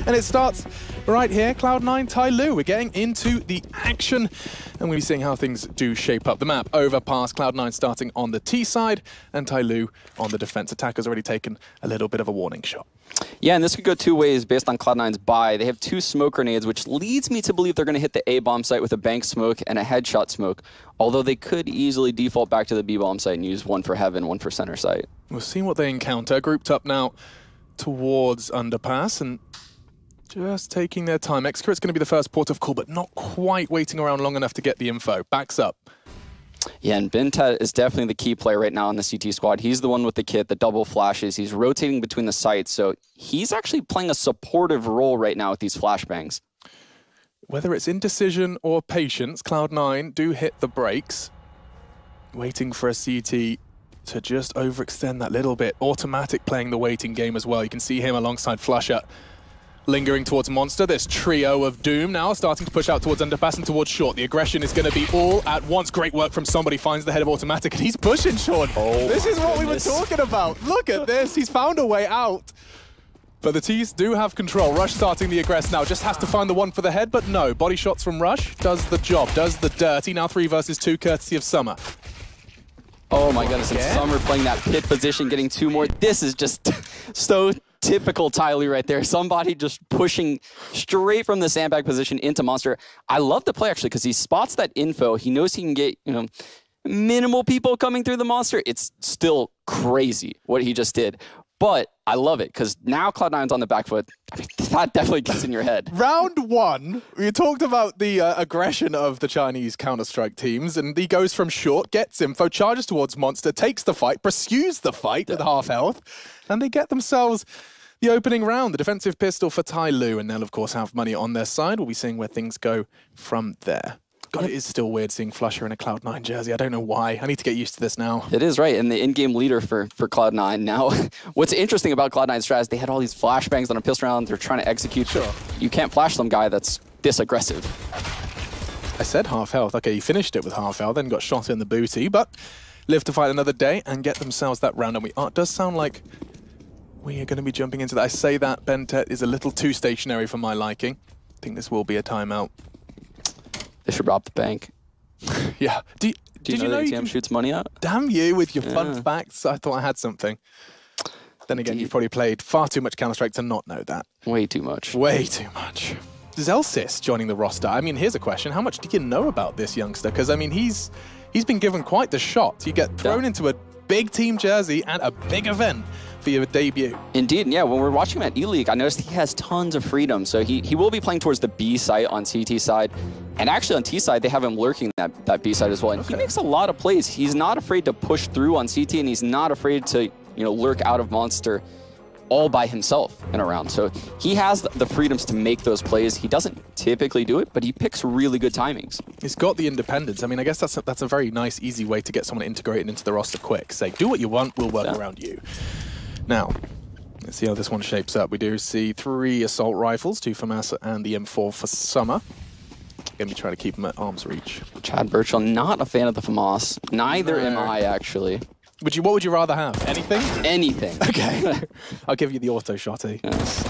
And it starts right here, Cloud9, Tyloo. We're getting into the action, and we'll be seeing how things do shape up the map. Overpass, Cloud9 starting on the T side, and Tyloo on the defense. Attacker's already taken a little bit of a warning shot. Yeah, and this could go two ways based on Cloud9's buy. They have 2 smoke grenades, which leads me to believe they're going to hit the A-bomb site with a bank smoke and a headshot smoke, although they could easily default back to the B-bomb site and use one for heaven, one for center site. We'll see what they encounter. Grouped up now towards underpass and just taking their time. Excarit's going to be the first port of call, but not quite waiting around long enough to get the info. Backs up. Yeah, and Bentet is definitely the key player right now in the CT squad. He's the one with the kit, the double flashes. He's rotating between the sites, so he's actually playing a supportive role right now with these flashbangs. Whether it's indecision or patience, Cloud9 do hit the brakes. Waiting for a CT to just overextend that little bit. Automatic playing the waiting game as well. You can see him alongside Flusher. Lingering towards Monster, this trio of doom now starting to push out towards underpass and towards short. The aggression is going to be all at once. Great work from somebody, finds the head of automatic, and he's pushing Sean. Oh, this is what we were talking about. Look at this, he's found a way out. But the T's do have control. Rush starting the aggress now, just has to find the one for the head, but no. Body shots from Rush does the job, does the dirty. Now 3 versus 2, courtesy of Summer. Oh my goodness, and Summer playing that pit position, getting 2 more. This is just so typical Tyloo right there. Somebody just pushing straight from the sandbag position into Monster. I love the play actually because he spots that info. He knows he can get, minimal people coming through the Monster. It's still crazy what he just did. But I love it because now Cloud9's on the back foot. I mean, that definitely gets in your head. Round 1, we talked about the aggression of the Chinese Counter-Strike teams, and he goes from short, gets info, charges towards Monster, takes the fight, pursues the fight with half health, and they get themselves the opening round, the defensive pistol for Tyloo, and they'll of course have money on their side. We'll be seeing where things go from there. God, it is still weird seeing Flusher in a Cloud9 jersey. I don't know why. I need to get used to this now. It is, right, and the in-game leader for Cloud9 now. What's interesting about Cloud9's strat is they had all these flashbangs on a pistol round they're trying to execute. Sure. You can't flash some guy that's this aggressive. I said half health. Okay, he finished it with half health, then got shot in the booty, but live to fight another day and get themselves that round. And it does sound like we are going to be jumping into that. I say that Bentet is a little too stationary for my liking. I think this will be a timeout. They should rob the bank. Yeah. Did you know ATM shoots money out? Damn you with your fun facts. I thought I had something. Then again, you've probably played far too much Counter-Strike to not know that. Way too much. Way too much. Zelsis joining the roster. I mean, here's a question. How much do you know about this youngster? Because, I mean, he's been given quite the shot. You get thrown into a big team jersey at a big event for your debut. Indeed, yeah. When we're watching him at E-League, I noticed he has tons of freedom. So he will be playing towards the B site on CT side. And actually on T side, they have him lurking that B side as well. And he makes a lot of plays. He's not afraid to push through on CT, and he's not afraid to lurk out of Monster all by himself in a round. So he has the freedoms to make those plays. He doesn't typically do it, but he picks really good timings. He's got the independence. I mean, I guess that's a very nice, easy way to get someone integrated into the roster quick. Say, do what you want, we'll work around you. Now, let's see how this one shapes up. We do see 3 assault rifles, 2 for Massa and the M4 for Summer. Going to be trying to keep them at arm's reach. Chad Burchell, not a fan of the FAMAS. Neither am I, actually. What would you rather have? Anything? Anything. Okay. I'll give you the auto shotty. Yes.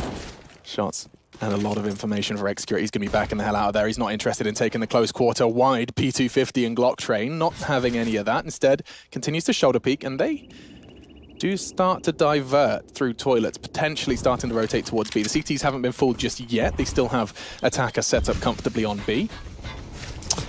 Shots. And a lot of information for Excarit. He's going to be backing the hell out of there. He's not interested in taking the close quarter wide P250 and Glock train. Not having any of that. Instead, continues to shoulder peek, and they do start to divert through toilets, potentially starting to rotate towards B. The CTs haven't been fooled just yet. They still have attacker set up comfortably on B.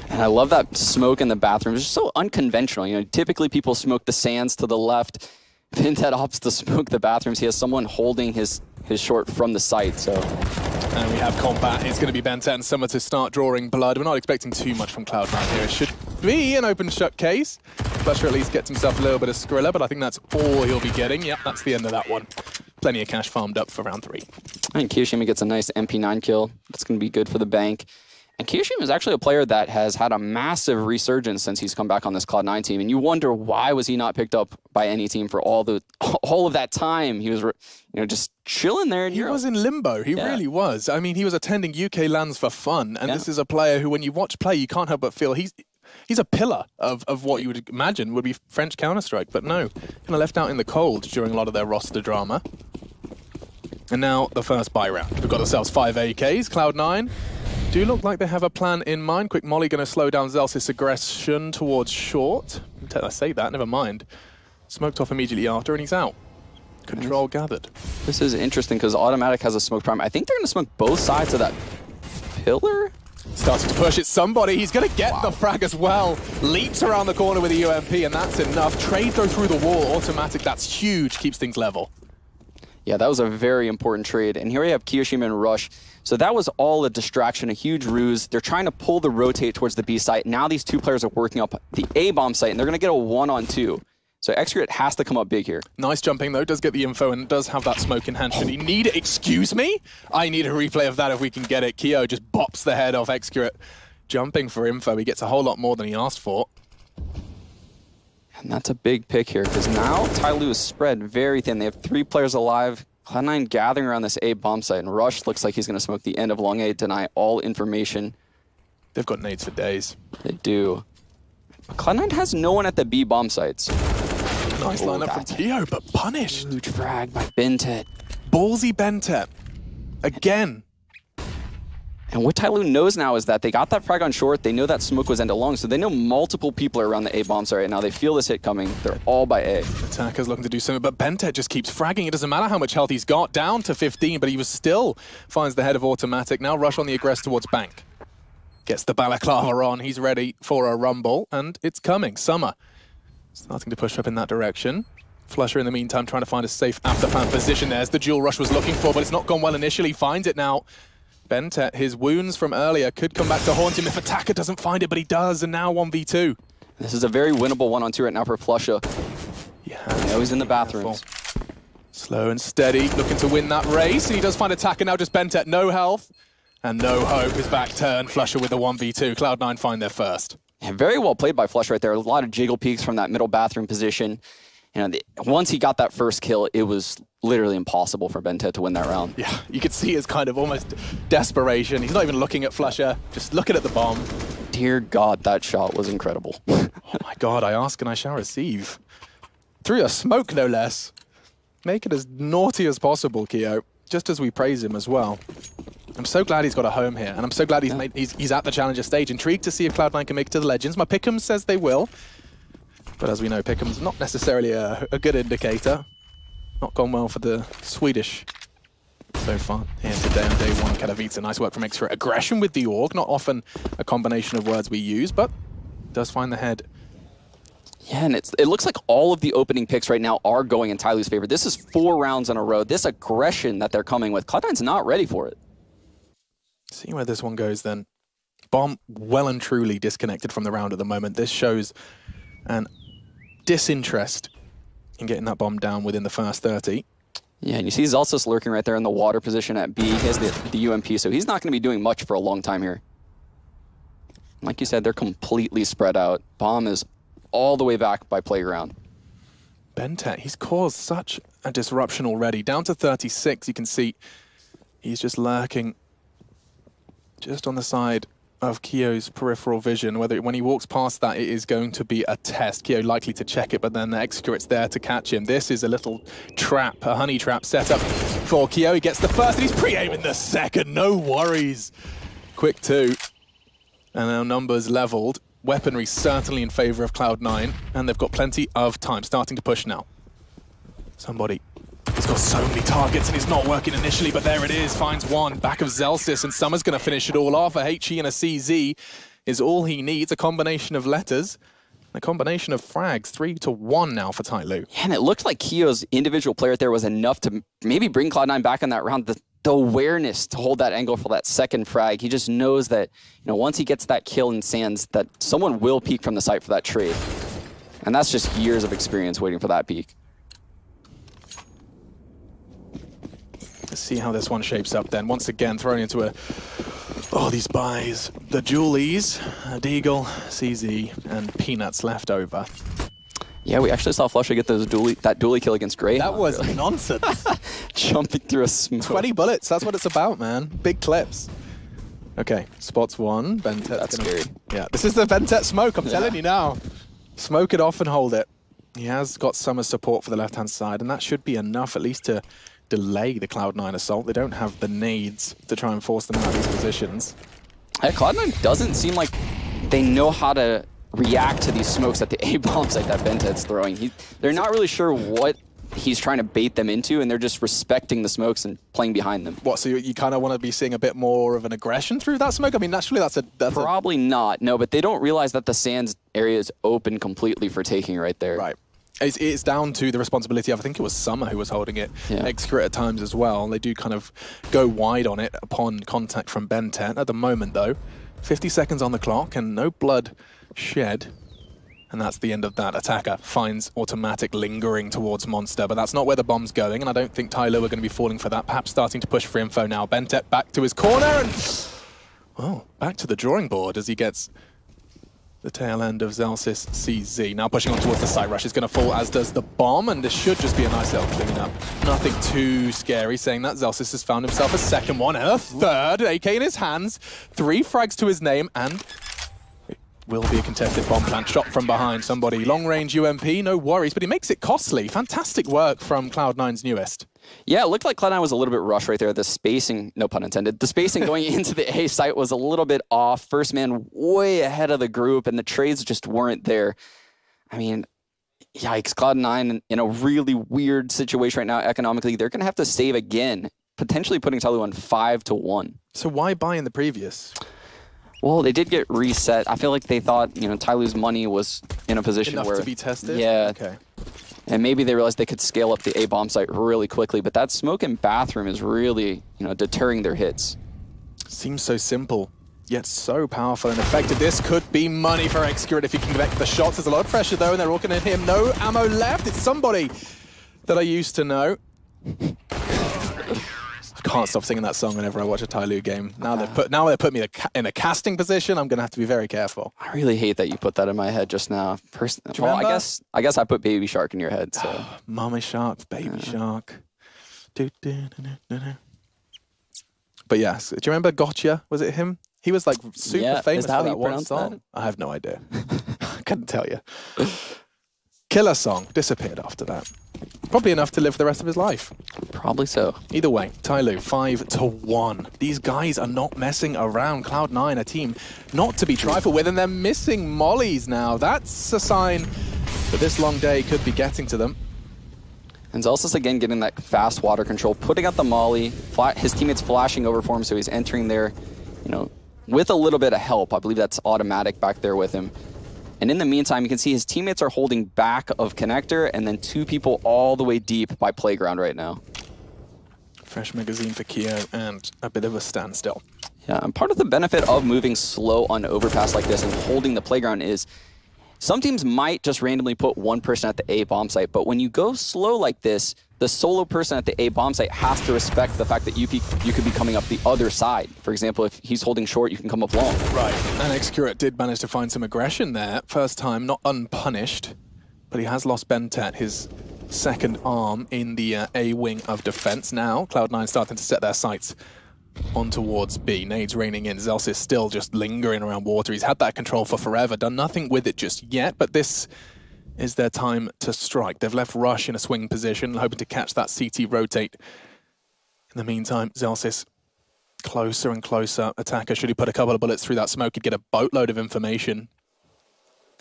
And I love that smoke in the bathroom. It's just so unconventional. Typically people smoke the sands to the left. Bentet opts to smoke the bathrooms. He has someone holding his short from the site, so. And we have combat. It's going to be Bentet and Summer to start drawing blood. We're not expecting too much from Cloud9 here. It should be an open shut case. Flusher at least gets himself a little bit of Skrilla, but I think that's all he'll be getting. Yep, that's the end of that one. Plenty of cash farmed up for round 3. And Kiyoshima gets a nice MP9 kill. That's going to be good for the bank. And Kiyoshima is actually a player that has had a massive resurgence since he's come back on this Cloud9 team. And you wonder, why was he not picked up by any team for all of that time? He was, just chilling there in Europe. He was in limbo. He really was. I mean, he was attending UK LANs for fun. And this is a player who, when you watch play, you can't help but feel he's a pillar of what you would imagine would be French Counter-Strike. But no, kind of left out in the cold during a lot of their roster drama. And now the first buy round. We've got ourselves 5 AKs. Cloud9 do look like they have a plan in mind. Quick Molly going to slow down Zelsys' aggression towards short. Until I say that, never mind. Smoked off immediately after, and he's out. Control gathered. This is interesting because Automatic has a smoke prime. I think they're going to smoke both sides of that pillar. Starting to push it. Somebody, he's going to get the frag as well. Leaps around the corner with a UMP, and that's enough. Trade though through the wall. Automatic, that's huge. Keeps things level. Yeah, that was a very important trade. And here we have Kiyoshima and Rush. So that was all a distraction, a huge ruse. They're trying to pull the rotate towards the B site. Now these two players are working up the A bomb site, and they're going to get a 1-on-2. So Excurate has to come up big here. Nice jumping, though. Does get the info and does have that smoke in hand. Should he need it? Excuse me? I need a replay of that if we can get it. Kyo just bops the head off Excurate. Jumping for info. He gets a whole lot more than he asked for. And that's a big pick here, because now Tyloo is spread very thin. They have 3 players alive. Cloud9 gathering around this A bomb site, and Rush looks like he's going to smoke the end of long A, deny all information. They've got nades for days. They do. But Cloud9 has no one at the B bomb sites. Nice lineup from Kyo, but punished. Huge frag by Bentet. Ballsy Bentet. Again. And what Tyloo knows now is that they got that frag on short, they know that smoke was end long, so they know multiple people are around the A bomb site right now. They feel this hit coming. They're all by A. Attacker's looking to do something, but Bentet just keeps fragging. It doesn't matter how much health he's got, down to 15, but he was still finds the head of Automatic. Now Rush on the aggress towards Bank. Gets the balaclava on, he's ready for a rumble, and it's coming. Summer starting to push up in that direction. Flusher in the meantime trying to find a safe after plant position. There's the duel Rush was looking for, but it's not gone well initially. Finds it now. Bentet, his wounds from earlier could come back to haunt him if Attacker doesn't find it, but he does, and now 1v2. This is a very winnable 1-on-2 right now for Flusher. Yeah, I know he's in the bathrooms. Slow and steady, looking to win that race, and he does find Attacker now, just Bentet, no health, and no hope. His back turn, Flusher with the 1v2. Cloud9 find their first. Yeah, very well played by Flusher right there. A lot of jiggle peeks from that middle bathroom position. You know, once he got that first kill, it was literally impossible for Bentet to win that round. Yeah, you could see his kind of almost desperation. He's not even looking at Flusher, just looking at the bomb. Dear God, that shot was incredible. Oh my God, I ask and I shall receive. Through a smoke, no less. Make it as naughty as possible, Kyo, just as we praise him as well. I'm so glad he's got a home here, and I'm so glad he's at the Challenger stage. Intrigued to see if Cloud9 can make it to the Legends. My pick'em says they will. But as we know, Pickham's not necessarily a good indicator. Not gone well for the Swedish so far. Here today on day 1, Katowice. Nice work from X for aggression with the Org. Not often a combination of words we use, but does find the head. Yeah, and it looks like all of the opening picks right now are going in Tyloo's favor. This is 4 rounds in a row. This aggression that they're coming with, Cloud9's not ready for it. See where this one goes then. Bomb well and truly disconnected from the round at the moment. This shows an disinterest in getting that bomb down within the first 30. Yeah, and you see Zelsys lurking right there in the water position at B. He has the UMP, so he's not going to be doing much for a long time here. Like you said, they're completely spread out. Bomb is all the way back by playground. Bentet, he's caused such a disruption already. Down to 36, you can see he's just lurking just on the side of Kyo's peripheral vision. Whether when he walks past that, it is going to be a test. Kyo likely to check it, but then the Excurate's there to catch him. This is a little trap, a honey trap set up for Kyo. He gets the first, and he's pre-aiming the second. No worries. Quick 2. And now numbers leveled. Weaponry certainly in favor of Cloud9, and they've got plenty of time. Starting to push now. Somebody. He's got so many targets and it's not working initially, but there it is. Finds one. Back of Zelsys, and Summer's going to finish it all off. A HE and a CZ is all he needs. A combination of letters, a combination of frags. 3-1 now for Tyloo. Yeah, and it looked like Kyo's individual player there was enough to maybe bring Cloud9 back in that round. The awareness to hold that angle for that second frag. He just knows that, you know, once he gets that kill in Sands, that someone will peek from the site for that trade. And that's just years of experience waiting for that peek. Let's see how this one shapes up then. Once again, thrown into a... Oh, these buys. The Julies, Deagle, CZ, and Peanuts left over. Yeah, we actually saw Flusher get that dually kill against Grey. That was nonsense. Jumping through a smoke. 20 bullets, that's what it's about, man. Big clips. Okay, spots one. Bentet. That's scary. Yeah, this is the Bentet smoke, I'm telling you now. Smoke it off and hold it. He has got Summer's support for the left-hand side, and that should be enough at least to delay the Cloud9 assault. They don't have the nades to try and force them out of these positions. Yeah, Cloud9 doesn't seem like they know how to react to these smokes at the A-bomb site that Bentet's throwing. They're not really sure what he's trying to bait them into, and they're just respecting the smokes and playing behind them. What, so you kind of want to be seeing a bit more of an aggression through that smoke? I mean, naturally, that's Probably not, no, but they don't realize that the sands area is open completely for taking right there. Right. It's down to the responsibility of, I think it was Summer who was holding it, Execute at times as well. They do kind of go wide on it upon contact from Bentet. At the moment, though, 50 seconds on the clock and no blood shed. And that's the end of that. Attacker finds automatic lingering towards Monster, but that's not where the bomb's going, and I don't think Tyloo are going to be falling for that. Perhaps starting to push for info now. Bentet back to his corner, and back to the drawing board as he gets the tail end of Zelsys CZ. Now pushing on towards the site rush is going to fall, as does the bomb, and this should just be a nice little clean-up. Nothing too scary saying that. Zelsys has found himself a second one and a third. AK in his hands, 3 frags to his name, and will be a contested bomb plant shot from behind. Somebody long-range UMP, no worries, but he makes it costly. Fantastic work from Cloud9's newest. Yeah, it looked like Cloud9 was a little bit rushed right there. The spacing, no pun intended, the spacing going into the A site was a little bit off. First man way ahead of the group, and the trades just weren't there. I mean, yikes, Cloud9 in a really weird situation right now economically. They're going to have to save again, potentially putting Tyloo on 5-1. So why buy in the previous? Well, they did get reset. I feel like they thought, Tyloo's money was in a position enough where... to be tested? Yeah. Okay. And maybe they realized they could scale up the A-bomb site really quickly, but that smoke and bathroom is really, deterring their hits. Seems so simple, yet so powerful and effective. This could be money for Execute if he can connect the shots. There's a lot of pressure, though, and they're all going to hit him. No ammo left. It's somebody that I used to know. I can't stop singing that song whenever I watch a Tyloo game. Now they put me in a casting position. I'm going to have to be very careful. I really hate that you put that in my head just now. Well, I guess I put Baby Shark in your head. So Mommy Shark, Baby Shark. But yes, do you remember Gotcha? Was it him? He was like super famous for that one song. That? I have no idea. I couldn't tell you. Killer song. Disappeared after that. Probably enough to live for the rest of his life. Probably so. Either way, Tyloo 5-1. These guys are not messing around. Cloud9, a team not to be trifled with, and they're missing mollies now. That's a sign that this long day could be getting to them. And Zelsys again getting that fast water control, putting out the molly, his teammates flashing over for him, so he's entering there, with a little bit of help. I believe that's automatic back there with him. And in the meantime, you can see his teammates are holding back of connector, and then 2 people all the way deep by playground right now. Fresh magazine for Keo and a bit of a standstill. Yeah, and part of the benefit of moving slow on overpass like this and holding the playground is some teams might just randomly put one person at the A bomb site, but when you go slow like this, the solo person at the A bomb site has to respect the fact that you could be coming up the other side. For example, if he's holding short, you can come up long. Right, and Execute did manage to find some aggression there. First time, not unpunished, but he has lost Bentet, his second arm in the A wing of defense. Now, Cloud9 starting to set their sights on towards B. Nades raining in. Zelsys still just lingering around water. He's had that control for forever, done nothing with it just yet, but this is their time to strike. They've left Rush in a swing position, hoping to catch that CT rotate. In the meantime, Zelsys closer and closer. Attacker, should he put a couple of bullets through that smoke, he'd get a boatload of information.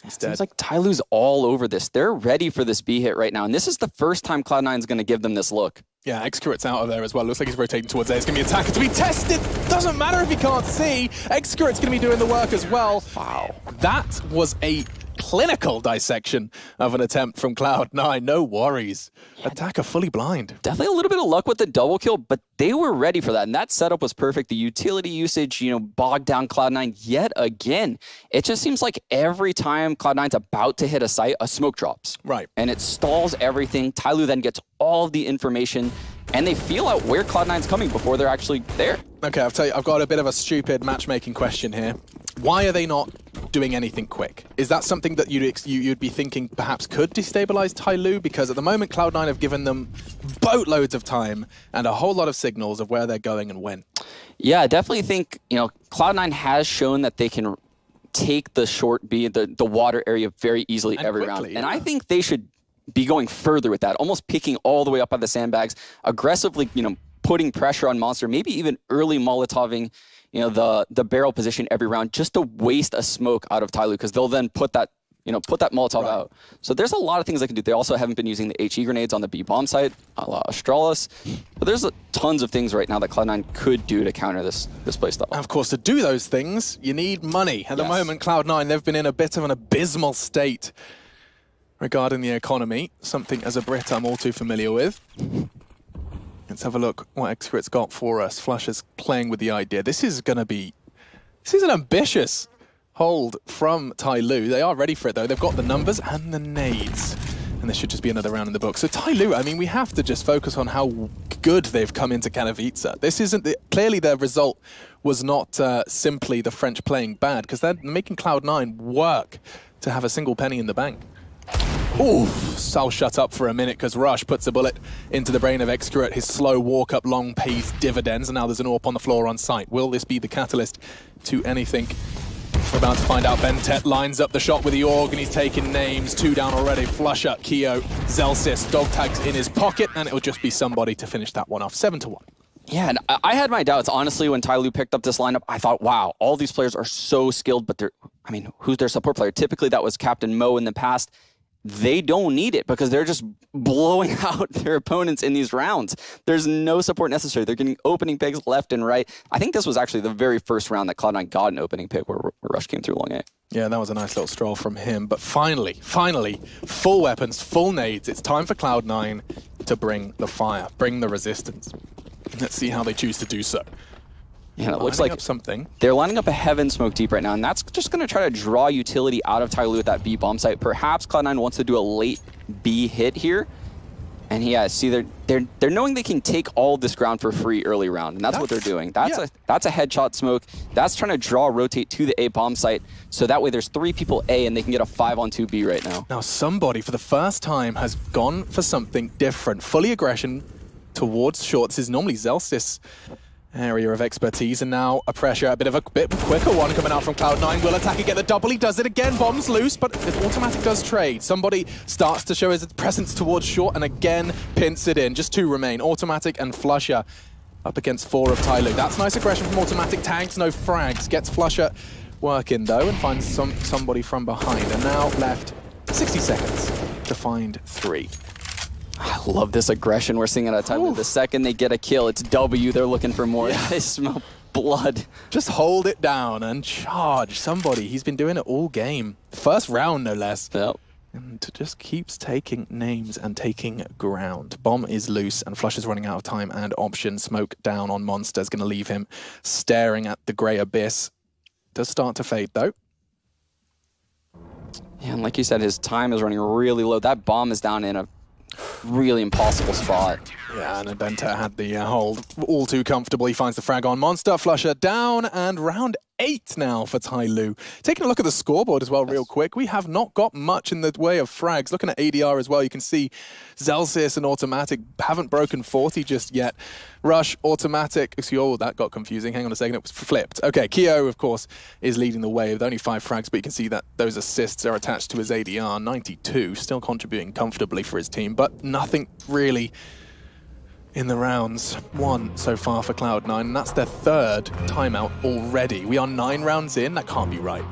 It seems like Tyloo's all over this. They're ready for this B hit right now, and this is the first time Cloud9's going to give them this look. Yeah, Execute's out of there as well. Looks like he's rotating towards A. It's going to be Attacker to be tested. Doesn't matter if he can't see. Execute's going to be doing the work as well. Wow. That was a clinical dissection of an attempt from Cloud9. No worries. Yeah. Attacker fully blind. Definitely a little bit of luck with the double kill, but they were ready for that, and that setup was perfect. The utility usage, bogged down Cloud9 yet again. It just seems like every time Cloud9's about to hit a site, a smoke drops. Right. And it stalls everything. Tyloo then gets all of the information, and they feel out where Cloud9's coming before they're actually there. Okay, I'll tell you, I've got a bit of a stupid matchmaking question here. Why are they not doing anything quick? Is that something that you'd be thinking perhaps could destabilize Tyloo? Because at the moment, Cloud9 have given them boatloads of time and a whole lot of signals of where they're going and when. Yeah, I definitely think, Cloud9 has shown that they can take the short B, the water area very easily and every quickly, round. And I think they should be going further with that, almost picking all the way up by the sandbags, aggressively, putting pressure on Monster, maybe even early Molotoving, the barrel position every round just to waste a smoke out of Tyloo, because they'll then put that Molotov out. So there's a lot of things they can do. They also haven't been using the HE grenades on the B bomb site, a la Astralis. But there's tons of things right now that Cloud9 could do to counter this playstyle. And of course, to do those things, you need money. At the moment, Cloud9, they've been in a bit of an abysmal state regarding the economy, something as a Brit I'm all too familiar with. Let's have a look what Xcrit's got for us. Flusher's playing with the idea. This is an ambitious hold from Tyloo. They are ready for it though. They've got the numbers and the nades. And this should just be another round in the book. So Tyloo, I mean, we have to just focus on how good they've come into Katowice. This isn't, clearly their result was not simply the French playing bad, because they're making Cloud9 work to have a single penny in the bank. Ooh, I'll shut up for a minute because Rush puts a bullet into the brain of Xcrit. His slow walk up long pays dividends, and now there's an AWP on the floor on site. Will this be the catalyst to anything? We're about to find out. Bentet lines up the shot with the AUG, and he's taking names. 2 down already. Flusher, Keo, Zelsis, dog tags in his pocket, and it'll just be somebody to finish that one off. 7-1. Yeah, and I had my doubts. Honestly, when Tyloo picked up this lineup, I thought, wow, all these players are so skilled, but who's their support player? Typically, that was Captain Mo in the past. They don't need it because they're just blowing out their opponents in these rounds. There's no support necessary. They're getting opening picks left and right. I think this was actually the very first round that Cloud9 got an opening pick where Rush came through long A. Yeah, that was a nice little stroll from him. But finally, full weapons, full nades. It's time for Cloud9 to bring the fire, bring the resistance. Let's see how they choose to do so. Yeah, it looks like something. They're lining up a Heaven smoke deep right now, and that's just going to try to draw utility out of Tyloo at that B bomb site. Perhaps Cloud9 wants to do a late B hit here. And yeah, see, they're knowing they can take all this ground for free early round, and that's what they're doing. That's a headshot smoke. That's trying to rotate to the A bomb site, so that way there's 3 people A, and they can get a 5-on-2 B right now. Now somebody, for the first time, has gone for something different. Fully aggression towards short. This is normally Zelsis' area of expertise, and now a pressure, a bit quicker one coming out from Cloud9. Will attack and get the double. He does it again. Bombs loose, but the automatic does trade. Somebody starts to show his presence towards short and again pints it in. Just 2 remain. Automatic and Flusher up against 4 of Tyloo. That's nice aggression from automatic. Tags, no frags. Gets Flusher working though and finds somebody from behind. And now left 60 seconds to find 3. I love this aggression we're seeing at a time. The second they get a kill, it's W. They're looking for more. Yeah. They smell blood. Just hold it down and charge somebody. He's been doing it all game. First round, no less. Yep. And just keeps taking names and taking ground. Bomb is loose and Flush is running out of time and option. Smoke down on Monster is going to leave him staring at the grey abyss. Does start to fade though. Yeah, and like you said, his time is running really low. That bomb is down in a really impossible spot. Yeah, and Benta had the hold all too comfortable. He finds the frag on Monster. Flusher down, and round 8 now for Tyloo. Taking a look at the scoreboard as well real quick, we have not got much in the way of frags. Looking at ADR as well, you can see Zelsis and Automatic haven't broken 40 just yet. Rush, Automatic, oh, that got confusing. Hang on a second, it was flipped. Okay, Keo, of course, is leading the way with only 5 frags, but you can see that those assists are attached to his ADR. 92, still contributing comfortably for his team, but nothing really in the rounds. 1 so far for Cloud9, and that's their 3rd timeout already. We are 9 rounds in, that can't be right.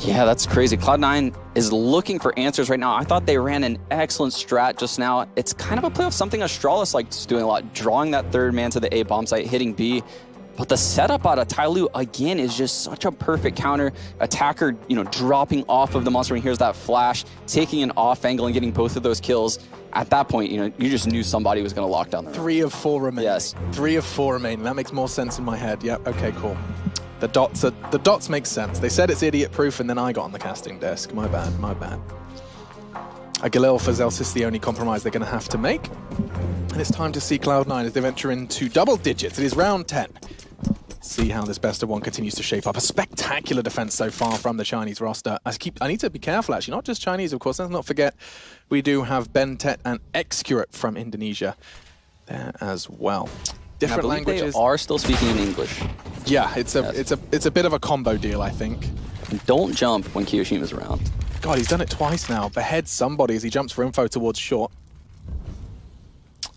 Yeah, that's crazy. Cloud9 is looking for answers right now. I thought they ran an excellent strat just now. It's kind of a play of something Astralis likes doing a lot, drawing that 3rd man to the A bomb site, hitting B. But the setup out of Tyloo, again, is just such a perfect counter. Attacker, dropping off of the monster when he hears that flash, taking an off angle and getting both of those kills. At that point, you just knew somebody was going to lock down the room. 3 of 4 remaining. Yes. 3 of 4 remaining. That makes more sense in my head. Yeah, okay, cool. The dots make sense. They said it's idiot-proof, and then I got on the casting desk. My bad, my bad. A Galil for Zelsis, the only compromise they're going to have to make. And it's time to see Cloud9 as they venture into double digits. It is round 10. See how this best of 1 continues to shape up. A spectacular defense so far from the Chinese roster. I need to be careful, actually. Not just Chinese, of course. Let's not forget we do have Bentet and Xcrit from Indonesia there as well. Different languages. They are still speaking in English. Yeah, it's a bit of a combo deal, I think. And don't jump when Kiyoshima's around. God, he's done it twice now. Beheads somebody as he jumps for info towards short.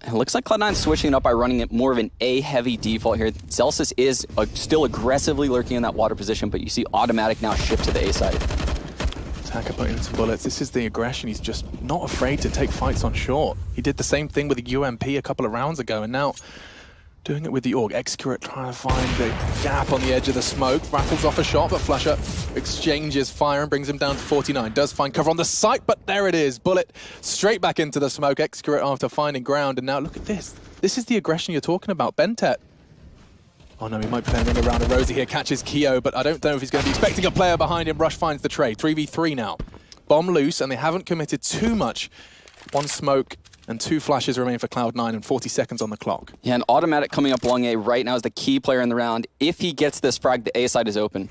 It looks like Cloud9 switching it up by running it more of an A-heavy default here. Zelsis is still aggressively lurking in that water position, but you see Automatic now shift to the A side. Attacker putting in some bullets. This is the aggression. He's just not afraid to take fights on short. He did the same thing with the UMP a couple of rounds ago, and now doing it with the AUG. Excurate trying to find the gap on the edge of the smoke. Rattles off a shot, but Flusher exchanges fire and brings him down to 49. Does find cover on the site, but there it is. Bullet straight back into the smoke. Excurate after finding ground, and now look at this. This is the aggression you're talking about. Bentet. Oh no, he might be playing in around a Rosie here. Catches Keo, but I don't know if he's going to be expecting a player behind him. Rush finds the trade. 3v3 now. Bomb loose, and they haven't committed too much. One smoke and 2 flashes remain for Cloud9 and 40 seconds on the clock. Yeah, and Automatic coming up long A right now is the key player in the round. If he gets this frag, the A side is open.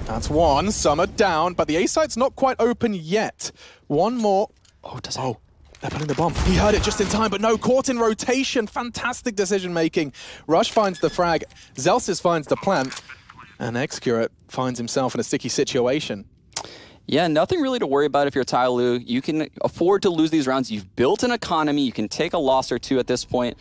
That's one. Summer down, but the A side's not quite open yet. One more. Oh, they're putting the bomb. He heard it just in time, but no, caught in rotation. Fantastic decision-making. Rush finds the frag. Zelsis finds the plant. And Excurate finds himself in a sticky situation. Yeah, nothing really to worry about if you're Tyloo. You can afford to lose these rounds. You've built an economy. You can take a loss or two at this point.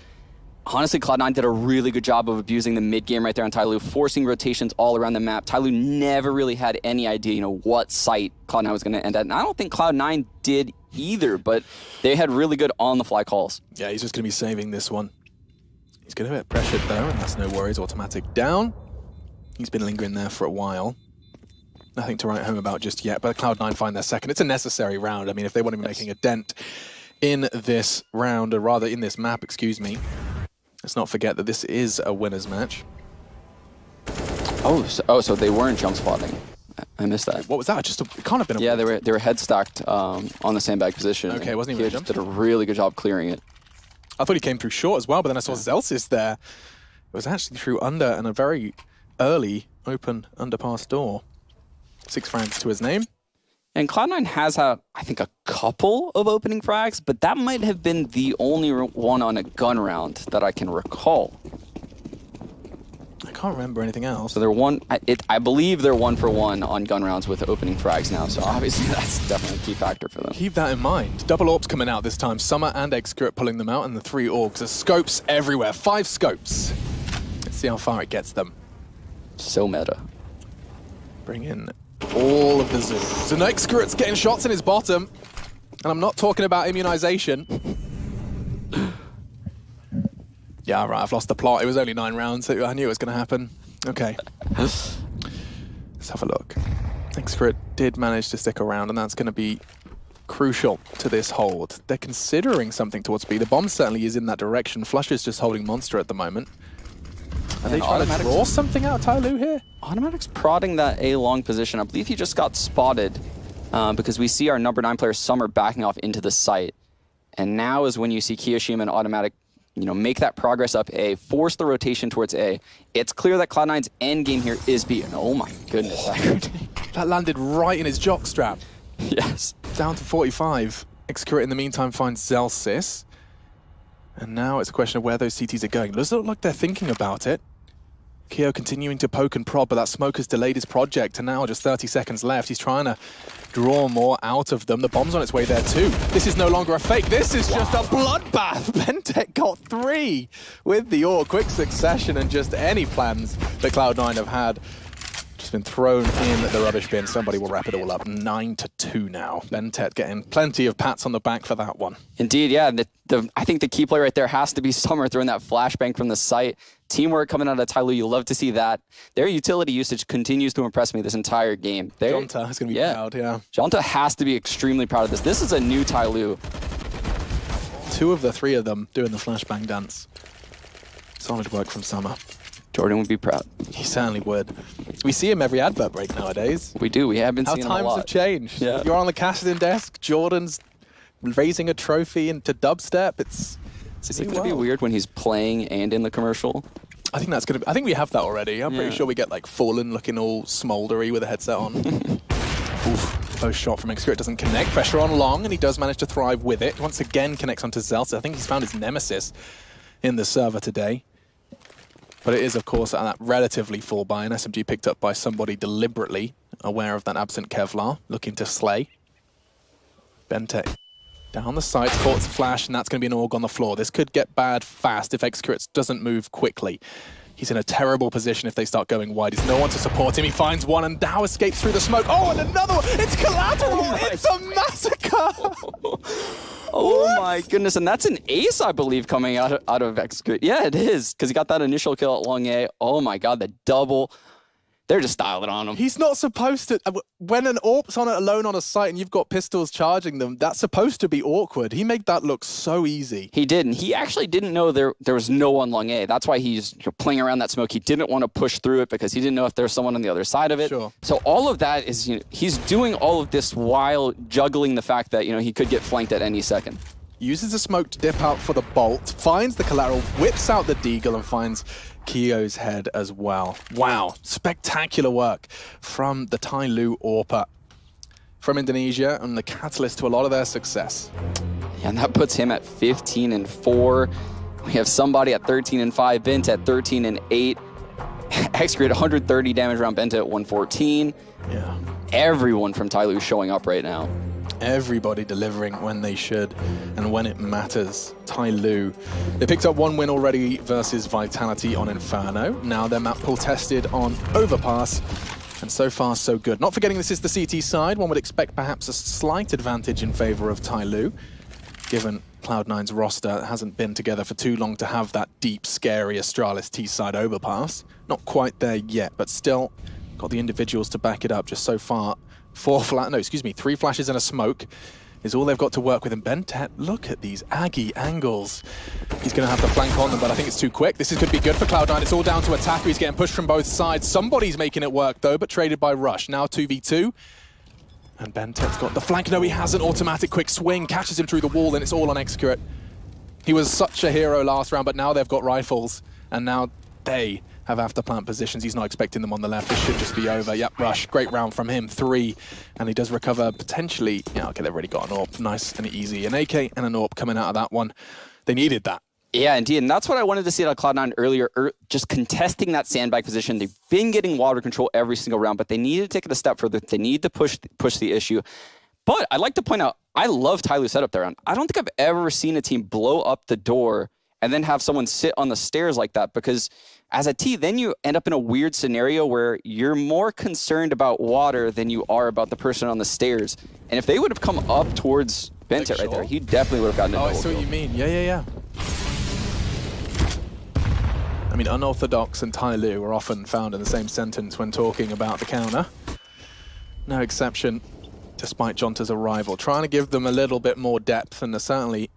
Honestly, Cloud9 did a really good job of abusing the mid-game right there on Tyloo, forcing rotations all around the map. Tyloo never really had any idea, what site Cloud9 was going to end at. And I don't think Cloud9 did either, but they had really good on-the-fly calls. Yeah, he's just going to be saving this one. He's going to get pressured, though, and that's no worries. Automatic down. He's been lingering there for a while. Nothing to write home about just yet, but Cloud9 find their second. It's a necessary round. I mean, if they want to be making a dent in this round, or rather in this map, excuse me. Let's not forget that this is a winner's match. So they weren't jump spotting. I missed that. What was that? It can't have been a Yeah, they were head stacked on the sandbag position. Okay, wasn't even a jump. Did a really good job clearing it. I thought he came through short as well, but then I saw Zelsis there. It was actually through under and a very early open underpass door. 6 frags to his name. And Cloud9 has, I think, a couple of opening frags, but that might have been the only one on a gun round that I can recall. I can't remember anything else. So they're I believe they're 1-for-1 on gun rounds with opening frags now, so obviously that's definitely a key factor for them. Keep that in mind. Double AWPs coming out this time. Summer and Excurate pulling them out, and the 3 AUGs. There's scopes everywhere. 5 scopes. Let's see how far it gets them. So meta. Bring in all of the zooms. And Excurate's getting shots in his bottom. And I'm not talking about immunization. Yeah, right, I've lost the plot. It was only 9 rounds. So I knew it was going to happen. Okay. Let's have a look. Excurate did manage to stick around, and that's going to be crucial to this hold. They're considering something towards B. The bomb certainly is in that direction. Flush is just holding Monster at the moment. Are they trying to draw something out of Tyloo here? Automatic's prodding that A long position. I believe he just got spotted because we see our number 9 player Summer backing off into the site. And now is when you see Kiyoshima and Automatic, make that progress up A, force the rotation towards A. It's clear that Cloud9's end game here is B. And oh my goodness, that landed right in his jockstrap. Yes. Down to 45. Excurate in the meantime finds Zelsis. And now it's a question of where those CTs are going. It doesn't look like they're thinking about it. Keo continuing to poke and prod, but that smoke has delayed his project, and now just 30 seconds left. He's trying to draw more out of them. The bomb's on its way there too. This is no longer a fake. This is just a bloodbath. Bentek got 3 with the AWG. Quick succession, and just any plans that Cloud9 have had just been thrown in the rubbish bin. Somebody will wrap it all up. 9-2 now. Bentek getting plenty of pats on the back for that one. Indeed, yeah. I think the key play right there has to be Summer throwing that flashbang from the site. Teamwork coming out of Tyloo, you love to see that. Their utility usage continues to impress me this entire game. Jonta is going to be proud, yeah. Jonta has to be extremely proud of this. This is a new Tyloo. 2 of the 3 of them doing the flashbang dance. Solid work from Summer. Jordan would be proud. He certainly would. We see him every advert break nowadays. We do. We have been seeing him a lot. How times have changed. Yeah. You're on the casting desk. Jordan's raising a trophy into dubstep. It's going to be weird when he's playing and in the commercial. I think that's going to be... I think we have that already. I'm pretty sure we get like Fallen looking all smoldery with a headset on. Oof. Close shot from Excurate doesn't connect. Pressure on long, and he does manage to thrive with it. Once again connects onto Zelsis. I think he's found his nemesis in the server today. But it is, of course, at that relatively full buy, an SMG picked up by somebody deliberately. aware of that absent Kevlar, looking to slay. Bentech down the side, sports flash, and that's going to be an AUG on the floor. This could get bad fast if Excurrents doesn't move quickly. He's in a terrible position if they start going wide. There's no one to support him. He finds one and now escapes through the smoke. Oh, and another one! It's collateral! It's a massacre! Oh my goodness, and that's an ace, I believe, coming out of Excurrent. Yeah, it is, because he got that initial kill at long A. Oh my god, the double. They're just styling on him. He's not supposed to... When an AWP's on it alone on a site and you've got pistols charging them, that's supposed to be awkward. He made that look so easy. He did, and he actually didn't know there was no one long A. That's why he's playing around that smoke. He didn't want to push through it because he didn't know if there was someone on the other side of it. Sure. So all of that is, he's doing all of this while juggling the fact that, he could get flanked at any second. Uses the smoke to dip out for the bolt, finds the collateral, whips out the deagle and finds Kio's head as well. Wow, spectacular work from the Tyloo AWPer from Indonesia and the catalyst to a lot of their success. Yeah, and that puts him at 15-4. We have somebody at 13-5, Bent at 13-8. Excurrent 130 damage around Bent at 114. Yeah. Everyone from Tyloo showing up right now. Everybody delivering when they should and when it matters. Tyloo. They picked up one win already versus Vitality on Inferno. Now their map pool tested on Overpass. And so far, so good. Not forgetting this is the CT side. One would expect perhaps a slight advantage in favor of Tyloo, given Cloud9's roster hasn't been together for too long to have that deep, scary Astralis T-side Overpass. Not quite there yet, but still got the individuals to back it up just so far. 3 flashes and a smoke is all they've got to work with. And Bentet, look at these Aggie angles. He's going to have to flank on them, but I think it's too quick. This is going to be good for Cloud9. It's all down to Attacker. He's getting pushed from both sides. Somebody's making it work, though, but traded by Rush. Now 2v2. And Bentet's got the flank. No, he hasn't. Automatic quick swing. Catches him through the wall, and it's all on Excurrent. He was such a hero last round, but now they've got rifles. And now they have after-plant positions. He's not expecting them on the left. This should just be over. Yep, Rush. Great round from him. 3. And he does recover potentially. Yeah, okay, they've already got an AWP. Nice and easy. An AK and an AWP coming out of that one. They needed that. Yeah, indeed. And that's what I wanted to see out of Cloud9 earlier. Just contesting that sandbag position. They've been getting water control every single round, but they need to take it a step further. They need to push the issue. But I'd like to point out, I love Tyloo's setup there. I don't think I've ever seen a team blow up the door and then have someone sit on the stairs like that, because as a T, then you end up in a weird scenario where you're more concerned about water than you are about the person on the stairs. And if they would have come up towards Bentet right there, he definitely would have gotten a double I see what kill. you mean. Yeah. I mean, unorthodox and Tyloo are often found in the same sentence when talking about the counter. No exception, despite Jonta's arrival. Trying to give them a little bit more depth, and certainly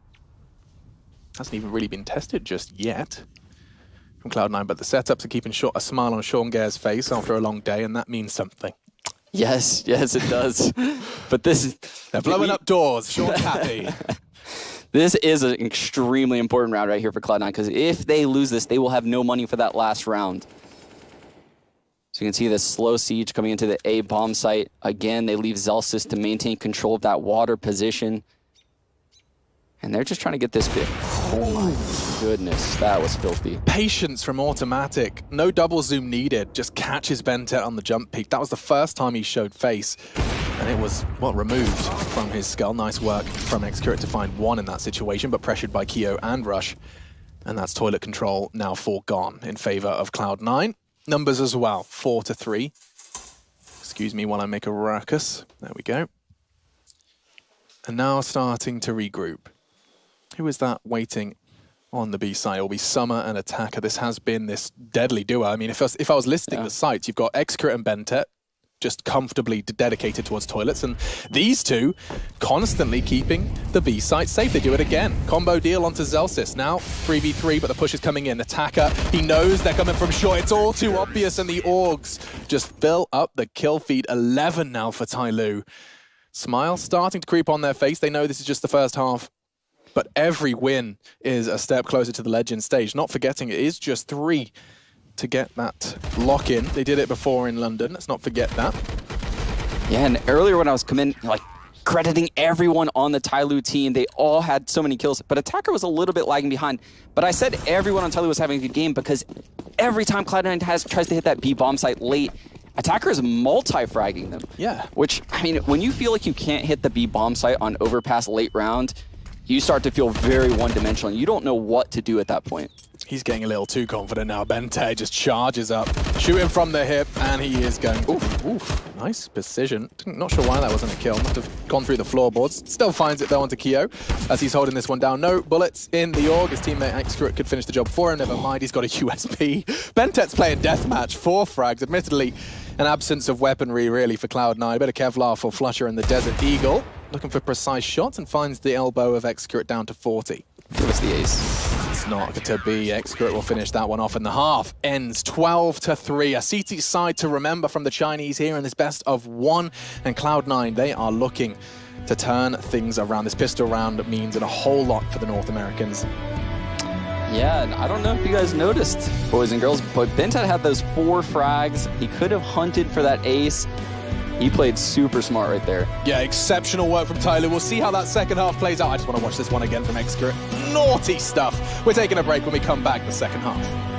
hasn't even really been tested just yet from Cloud9, but the setups are keeping a smile on Sean Gare's face after a long day, and that means something. Yes, it does. But this is... They're blowing up doors. Sean's happy. This is an extremely important round right here for Cloud9, because if they lose this, they will have no money for that last round. So you can see this slow siege coming into the A bomb site. Again, they leave Zelsis to maintain control of that water position. And they're just trying to get this bit. Oh my goodness, that was filthy. Patience from Automatic. No double zoom needed. Just catches Bentet on the jump peak. That was the first time he showed face. And it was, well, removed from his skull. Nice work from Excurrent to find one in that situation, but pressured by Kio and Rush. And that's toilet control now foregone in favor of Cloud9. Numbers as well, 4-3. Excuse me while I make a ruckus. There we go. And now starting to regroup. Who is that waiting on the B side? It will be Summer and Attacker. This has been this deadly duo. I mean, if I was listing the sites, you've got Excurrent and Bentet just comfortably dedicated towards toilets, and these two constantly keeping the B site safe. They do it again. Combo deal onto Zelsis. Now 3v3, but the push is coming in. Attacker, he knows they're coming from short. It's all too obvious, and the Augs just fill up the kill feed. 11 now for Tyloo. Smile starting to creep on their face. They know this is just the first half, but every win is a step closer to the Legend stage. Not forgetting it is just 3 to get that lock-in. They did it before in London. Let's not forget that. Yeah, and earlier when I was crediting everyone on the Tyloo team, they all had so many kills, but Attacker was a little bit lagging behind. But I said everyone on Tyloo was having a good game because every time Cloud9 tries to hit that B bomb site late, Attacker is multi-fragging them. Yeah. Which, I mean, when you feel like you can't hit the B bomb site on overpass late round, you start to feel very one-dimensional, and you don't know what to do at that point. He's getting a little too confident now. Bente just charges up, shooting from the hip, and he is going, oof, nice precision. Not sure why that wasn't a kill. Must have gone through the floorboards. Still finds it though onto Kyo as he's holding this one down. No bullets in the AUG. His teammate Excrit could finish the job for him. Never mind, he's got a USP. Bentet's playing deathmatch, 4 frags. Admittedly, an absence of weaponry really for Cloud9. Bit of Kevlar for Flusher and the Desert Eagle. Looking for precise shots and finds the elbow of Excrit down to 40. Give us the ace. It's not to be. Excrit will finish that one off, and the half ends 12-3. A CT side to remember from the Chinese here in this best of 1. And Cloud9, they are looking to turn things around. This pistol round means a whole lot for the North Americans. Yeah, and I don't know if you guys noticed, boys and girls, but Bentet had those 4 frags. He could have hunted for that ace. He played super smart right there. Yeah, exceptional work from Tyloo. We'll see how that second half plays out. I just want to watch this one again from Excrit. Naughty stuff. We're taking a break. When we come back, the second half.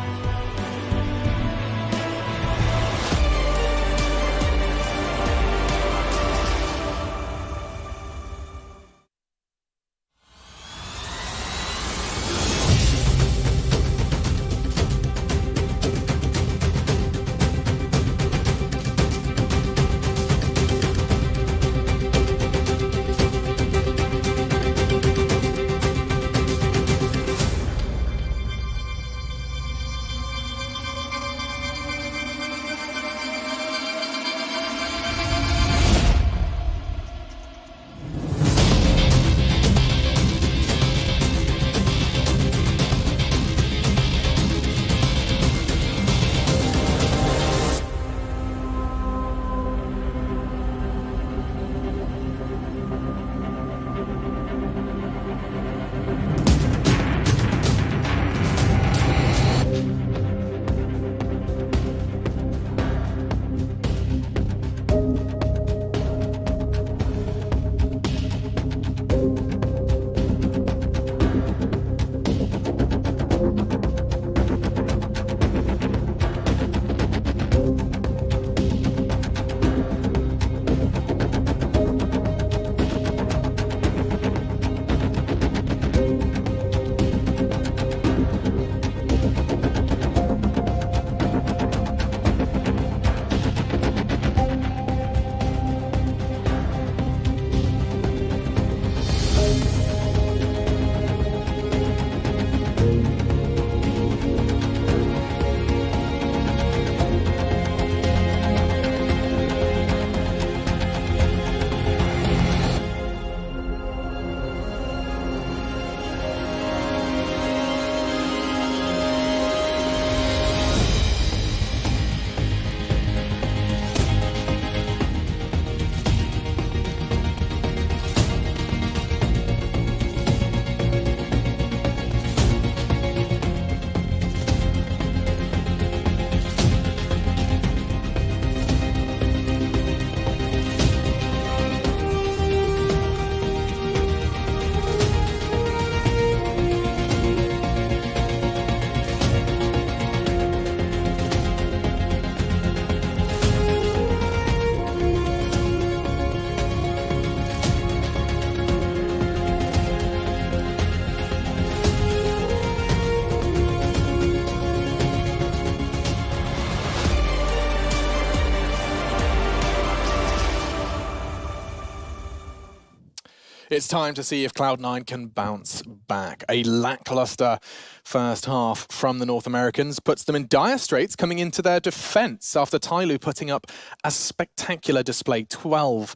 It's time to see if Cloud9 can bounce back. A lackluster first half from the North Americans puts them in dire straits coming into their defense after Tyloo putting up a spectacular display, 12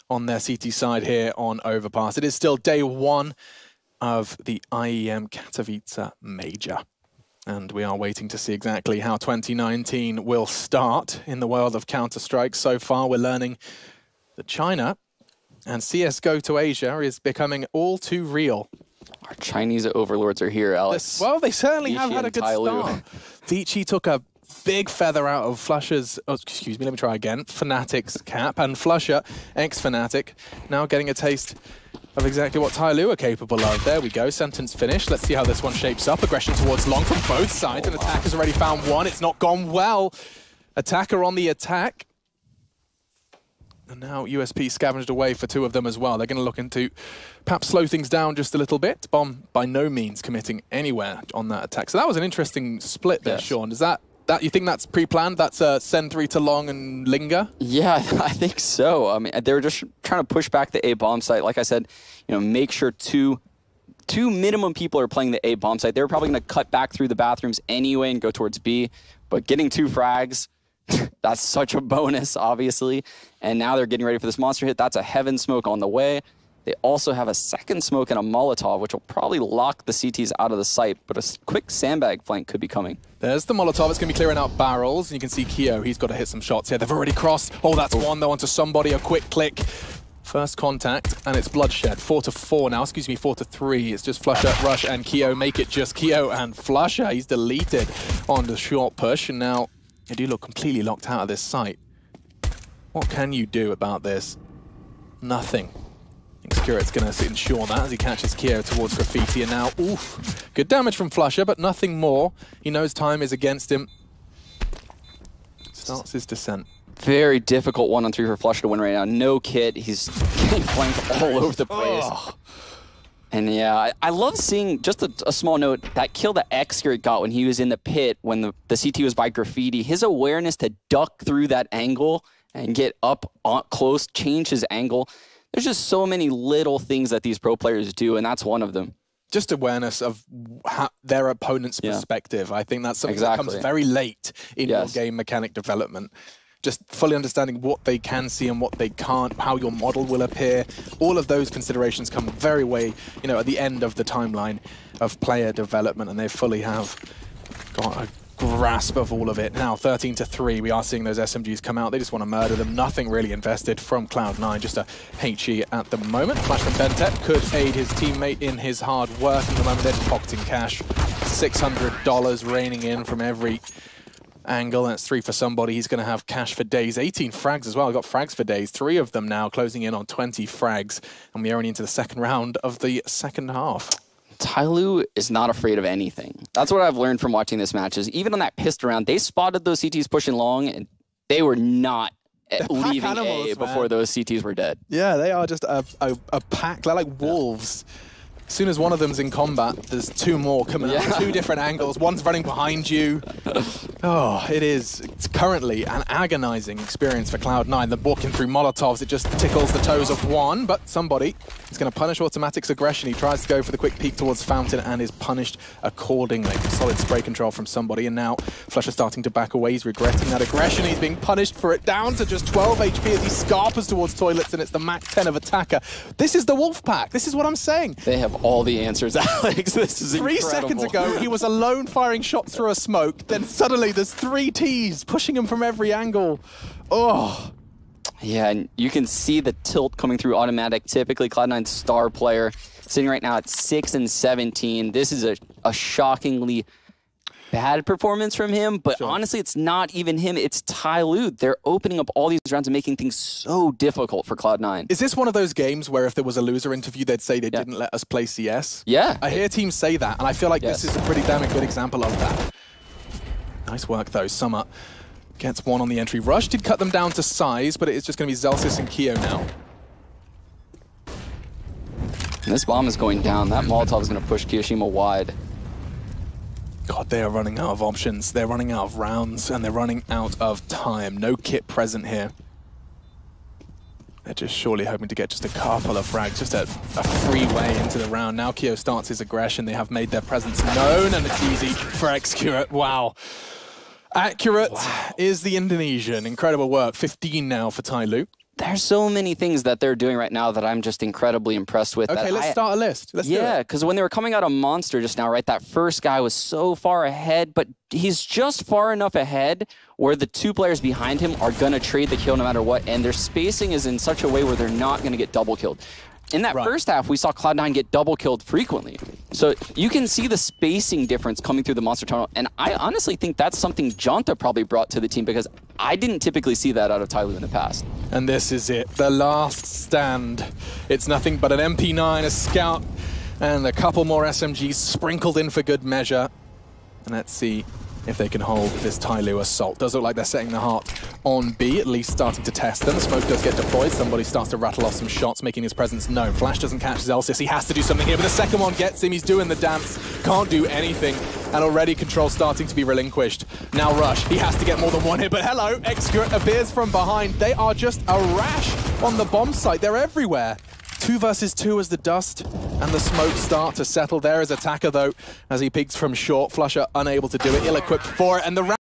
on their CT side here on Overpass. It is still day 1 of the IEM Katowice Major. And we are waiting to see exactly how 2019 will start in the world of Counter-Strike. So far, we're learning that China and CSGO to Asia is becoming all too real. Our Chinese overlords are here, Alex. Well, they certainly have Vici had a and good Tyloo. start. Vici took a big feather out of Flusher's, oh, excuse me, let me try again, Fnatic's cap, and Flusher, ex-Fnatic, now getting a taste of exactly what Tyloo are capable of. There we go, sentence finished. Let's see how this one shapes up. Aggression towards long from both sides. An attack has already found one. It's not gone well. Attacker on the attack. And now USP scavenged away for 2 of them as well. They're going to look into perhaps slow things down just a little bit. Bomb by no means committing anywhere on that attack. So that was an interesting split there, Sean. Is that you think that's pre-planned? That's send 3 to long and linger? Yeah, I think so. I mean, they were just trying to push back the A bomb site. Like I said, you know, make sure two minimum people are playing the A bomb site. They were probably going to cut back through the bathrooms anyway and go towards B. But getting 2 frags, that's such a bonus, obviously. And now they're getting ready for this monster hit. That's a heaven smoke on the way. They also have a second smoke and a Molotov, which will probably lock the CTs out of the site, but a quick sandbag flank could be coming. There's the Molotov. It's going to be clearing out barrels. And you can see Keo, he's got to hit some shots here. They've already crossed. Oh, that's one, though, onto somebody. A quick click. First contact, and it's bloodshed. 4-4 now. Excuse me, 4-3. It's just Flusher, Rush, and Keo make it just Keo and Flusher. He's deleted on the short push, and now they do look completely locked out of this site. What can you do about this? Nothing. I think Skirit's going to ensure that as he catches Keo towards Graffiti, and now, oof, good damage from Flusher, but nothing more. He knows time is against him. Starts his descent. Very difficult 1-on-3 for Flusher to win right now. No kit. He's getting flanked all over the place. Oh. And yeah, I love seeing, just a small note, that kill that Skirit got when he was in the pit, when the CT was by Graffiti. His awareness to duck through that angle and get up close, change his angle. There's just so many little things that these pro players do, and that's one of them. Just awareness of their opponent's perspective. I think that's something that comes very late in your game mechanic development. Just fully understanding what they can see and what they can't, how your model will appear. All of those considerations come very way, you know, at the end of the timeline of player development, and they fully have got a grasp of all of it. Now, 13-3, we are seeing those SMGs come out. They just want to murder them. Nothing really invested from Cloud9, just a HE at the moment. Flash from Bentet could aid his teammate in his hard work. At the moment, they're just pocketing cash. $600 raining in from every angle, and it's 3 for somebody. He's going to have cash for days. 18 frags as well. We've got frags for days. 3 of them now, closing in on 20 frags. And we are only into the second round of the second half. Tyloo is not afraid of anything. That's what I've learned from watching this match, is even on that pistol round, they spotted those CTs pushing long, and they were not leaving animals, A before those CTs were dead. Yeah, they are just a pack. They're like wolves. As soon as one of them's in combat, there's 2 more coming out, 2 different angles. One's running behind you. Oh, it's currently an agonizing experience for Cloud9. They're walking through Molotovs. It just tickles the toes of one, but somebody is going to punish Automatic's aggression. He tries to go for the quick peek towards Fountain and is punished accordingly. Solid spray control from somebody, and now Flusher starting to back away. He's regretting that aggression. He's being punished for it, down to just 12 HP as he scarpers towards toilets, and it's the Mac 10 of Attacker. This is the wolf pack. This is what I'm saying. They have all the answers, Alex. This is 3 seconds ago, he was alone firing shots through a smoke. Then suddenly there's 3 Ts pushing him from every angle. Oh. Yeah, and you can see the tilt coming through Automatic. Typically, Cloud9's star player, sitting right now at 6-17. This is a shockingly bad performance from him, but honestly, it's not even him, it's Tyloo. They're opening up all these rounds and making things so difficult for Cloud9. Is this one of those games where if there was a loser interview, they'd say they didn't let us play CS? Yeah. I hear teams say that, and I feel like this is a pretty damn good example of that. Nice work, though. Summer gets one on the entry. Rush did cut them down to size, but it is just going to be Zelsis and Keo now. And this bomb is going down. That Molotov is going to push Kiyoshima wide. God, they are running out of options. They're running out of rounds, and they're running out of time. No kit present here. They're just surely hoping to get just a couple of frags, just a free way into the round. Now Keo starts his aggression. They have made their presence known, and it's easy for Accurate. Wow. Accurate is the Indonesian. Incredible work. 15 now for Tyloo. There's so many things that they're doing right now that I'm just incredibly impressed with. Okay, let's start a list. Let's do it. Because when they were coming out of Monster just now, right, that first guy was so far ahead, but he's just far enough ahead where the 2 players behind him are going to trade the kill no matter what, and their spacing is in such a way where they're not going to get double killed. In that first half, we saw Cloud9 get double killed frequently. So you can see the spacing difference coming through the Monster tunnel, and I honestly think that's something Jonta probably brought to the team, because I didn't typically see that out of Tyloo in the past. And this is it, the last stand. It's nothing but an MP9, a Scout, and a couple more SMGs sprinkled in for good measure. And let's see if they can hold this Tyloo assault. Does look like they're setting the heart on B, at least starting to test them. Smoke does get deployed. Somebody starts to rattle off some shots, making his presence known. Flash doesn't catch Zelsis. He has to do something here, but the second one gets him. He's doing the dance. Can't do anything. And already control starting to be relinquished. Now Rush, he has to get more than one hit, but hello, Execute appears from behind. They are just a rash on the bomb site. They're everywhere. 2 versus 2 as the dust and the smoke start to settle. There is Attacker though, as he peeks from short. Flusher unable to do it, ill-equipped for it, and the